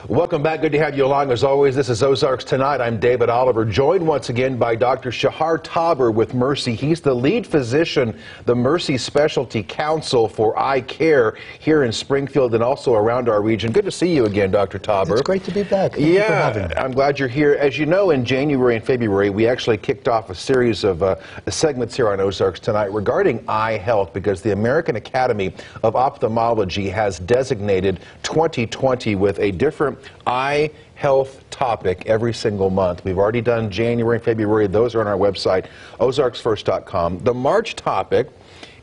Welcome back. Good to have you along. As always, this is Ozarks Tonight. I'm David Oliver, joined once again by Dr. Shahar Taber with Mercy. He's the lead physician, the Mercy Specialty Council for Eye Care here in Springfield and also around our region. Good to see you again, Dr. Taber. It's great to be back. Thank you for having me. I'm glad you're here. As you know, in January and February, we actually kicked off a series of segments here on Ozarks Tonight regarding eye health, because the American Academy of Ophthalmology has designated 2020 with a different eye health topic every single month. We've already done January and February. Those are on our website, ozarksfirst.com. The March topic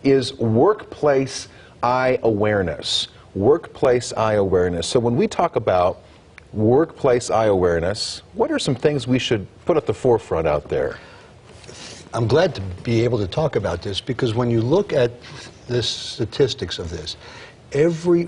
is workplace eye awareness. Workplace eye awareness. So when we talk about workplace eye awareness, what are some things we should put at the forefront out there? I'm glad to be able to talk about this, because when you look at the statistics of this, every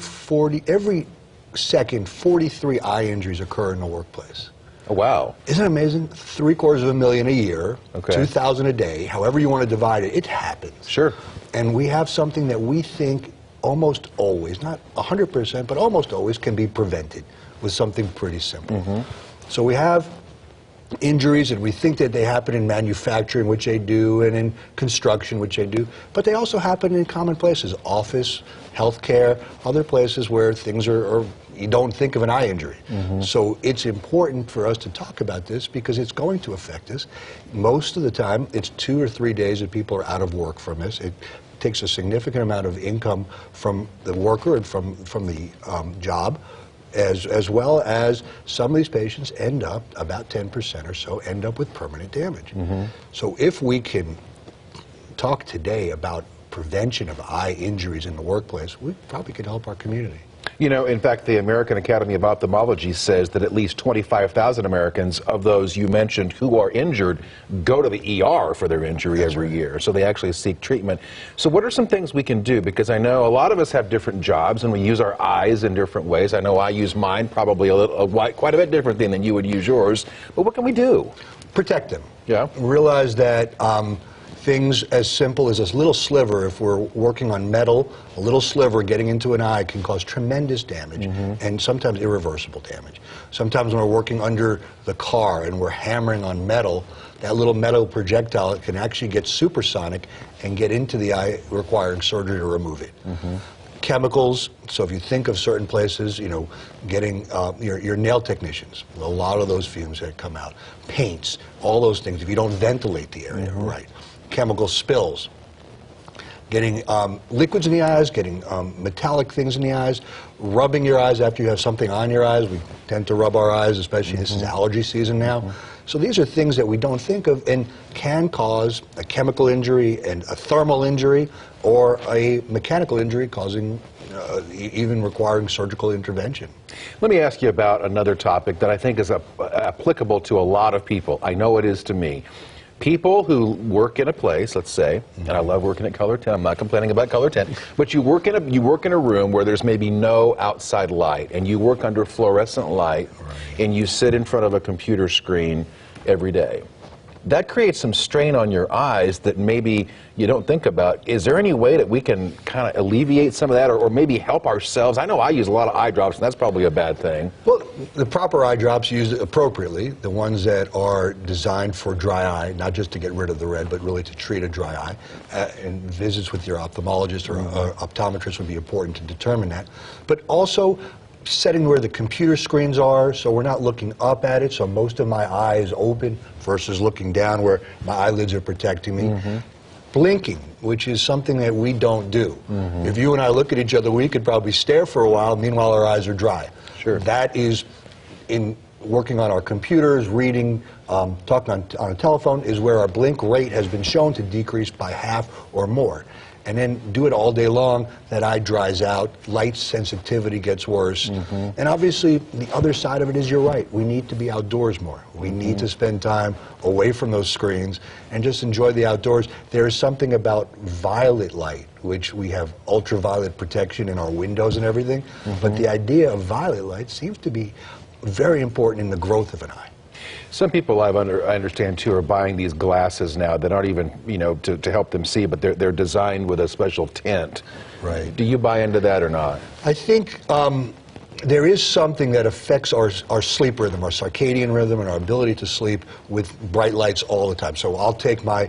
second, 43 eye injuries occur in the workplace. Oh, wow. Isn't it amazing? 750,000 a year, okay. 2,000 a day, however you want to divide it, it happens. Sure. And we have something that we think almost always, not 100%, but almost always can be prevented with something pretty simple. So we have injuries, and we think that they happen in manufacturing, which they do, and in construction, which they do, but they also happen in common places, office, healthcare, other places where things are you don't think of an eye injury. So it's important for us to talk about this, because it's going to affect us. Most of the time, it's 2 or 3 days that people are out of work from this. It takes a significant amount of income from the worker and from the job. As well as some of these patients end up, about 10% or so, end up with permanent damage. So if we can talk today about prevention of eye injuries in the workplace, we probably could help our community. You know, in fact, the American Academy of Ophthalmology says that at least 25,000 Americans of those you mentioned who are injured go to the ER for their injury every year. So they actually seek treatment. So what are some things we can do? Because I know a lot of us have different jobs and we use our eyes in different ways. I know I use mine probably quite a bit differently than you would use yours. But what can we do? Protect them. Yeah. Realize that things as simple as this little sliver, if we're working on metal, a little sliver getting into an eye can cause tremendous damage, and sometimes irreversible damage. Sometimes when we're working under the car and we're hammering on metal, that little metal projectile can actually get supersonic and get into the eye, requiring surgery to remove it. Chemicals, so if you think of certain places, you know, getting your nail technicians, a lot of those fumes that come out, paints, all those things, if you don't ventilate the area right. Chemical spills, getting liquids in the eyes, getting metallic things in the eyes, rubbing your eyes after you have something on your eyes. We tend to rub our eyes, especially this is allergy season now. So these are things that we don't think of and can cause a chemical injury and a thermal injury, or a mechanical injury causing even requiring surgical intervention. Let me ask you about another topic that I think is applicable to a lot of people. I know it is to me. People who work in a place, let's say, and I love working at Color 10, I'm not complaining about Color 10, but you work in a room where there's maybe no outside light, and you work under fluorescent light, and you sit in front of a computer screen every day. That creates some strain on your eyes that maybe you don't think about. Is there any way that we can kind of alleviate some of that, or maybe help ourselves? I know I use a lot of eye drops, and that's probably a bad thing. Well, the proper eye drops used appropriately, the ones that are designed for dry eye, not just to get rid of the red, but really to treat a dry eye. And visits with your ophthalmologist or optometrist would be important to determine that. But also, setting where the computer screens are, so we're not looking up at it, so most of my eye is open versus looking down where my eyelids are protecting me. Blinking, which is something that we don't do. If you and I look at each other, we could probably stare for a while, meanwhile our eyes are dry. Sure. That is, in working on our computers, reading, talking on a telephone, is where our blink rate has been shown to decrease by half or more. And then do it all day long, that eye dries out, light sensitivity gets worse. And obviously, the other side of it is, you're right, we need to be outdoors more. We need to spend time away from those screens and just enjoy the outdoors. There is something about violet light, which we have ultraviolet protection in our windows and everything, but the idea of violet light seems to be very important in the growth of an eye. Some people I understand too are buying these glasses now that aren't even, you know, to help them see, but they're designed with a special tint. Right. Do you buy into that or not? I think there is something that affects our sleep rhythm, our circadian rhythm, and our ability to sleep with bright lights all the time. So I'll take my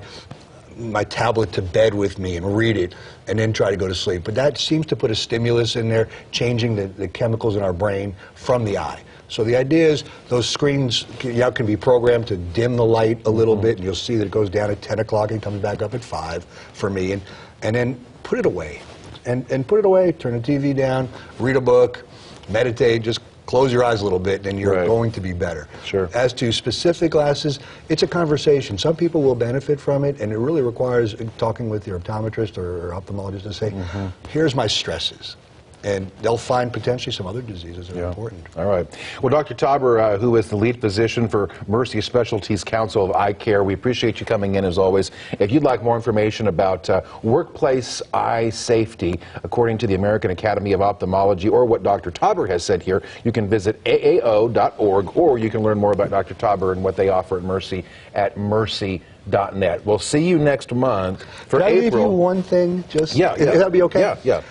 tablet to bed with me and read it and then try to go to sleep. But that seems to put a stimulus in there, changing the chemicals in our brain from the eye. So the idea is those screens can be programmed to dim the light a little bit, and you'll see that it goes down at 10 o'clock and comes back up at 5 for me, and then put it away. And put it away, turn the TV down, read a book, meditate, just close your eyes a little bit, and you're going to be better. Sure. As to specific glasses, it's a conversation. Some people will benefit from it, and it really requires talking with your optometrist or ophthalmologist to say, here's my stresses. And they'll find potentially some other diseases that are important. All right. Well, Dr. Tauber, who is the lead physician for Mercy Specialties Council of Eye Care, we appreciate you coming in as always. If you'd like more information about workplace eye safety, according to the American Academy of Ophthalmology, or what Dr. Tauber has said here, you can visit aao.org, or you can learn more about Dr. Tauber and what they offer at Mercy at mercy.net. We'll see you next month for April. Can I leave you one thing? Just yeah. That'd be okay? Yeah.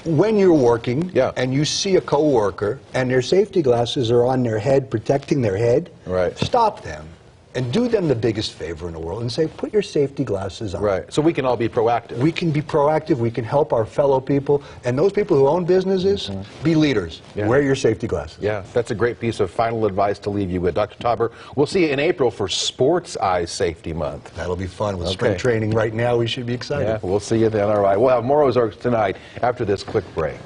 When you're working and you see a coworker and their safety glasses are on their head, protecting their head, stop them and do them the biggest favor in the world and say, put your safety glasses on. Right. So we can all be proactive. We can be proactive. We can help our fellow people. And those people who own businesses, be leaders. Wear your safety glasses. Yeah, that's a great piece of final advice to leave you with. Dr. Tauber, we'll see you in April for Sports Eye Safety Month. That'll be fun. With spring training right now, we should be excited. Yeah, we'll see you then. All right. We'll have more Ozarks Tonight after this quick break.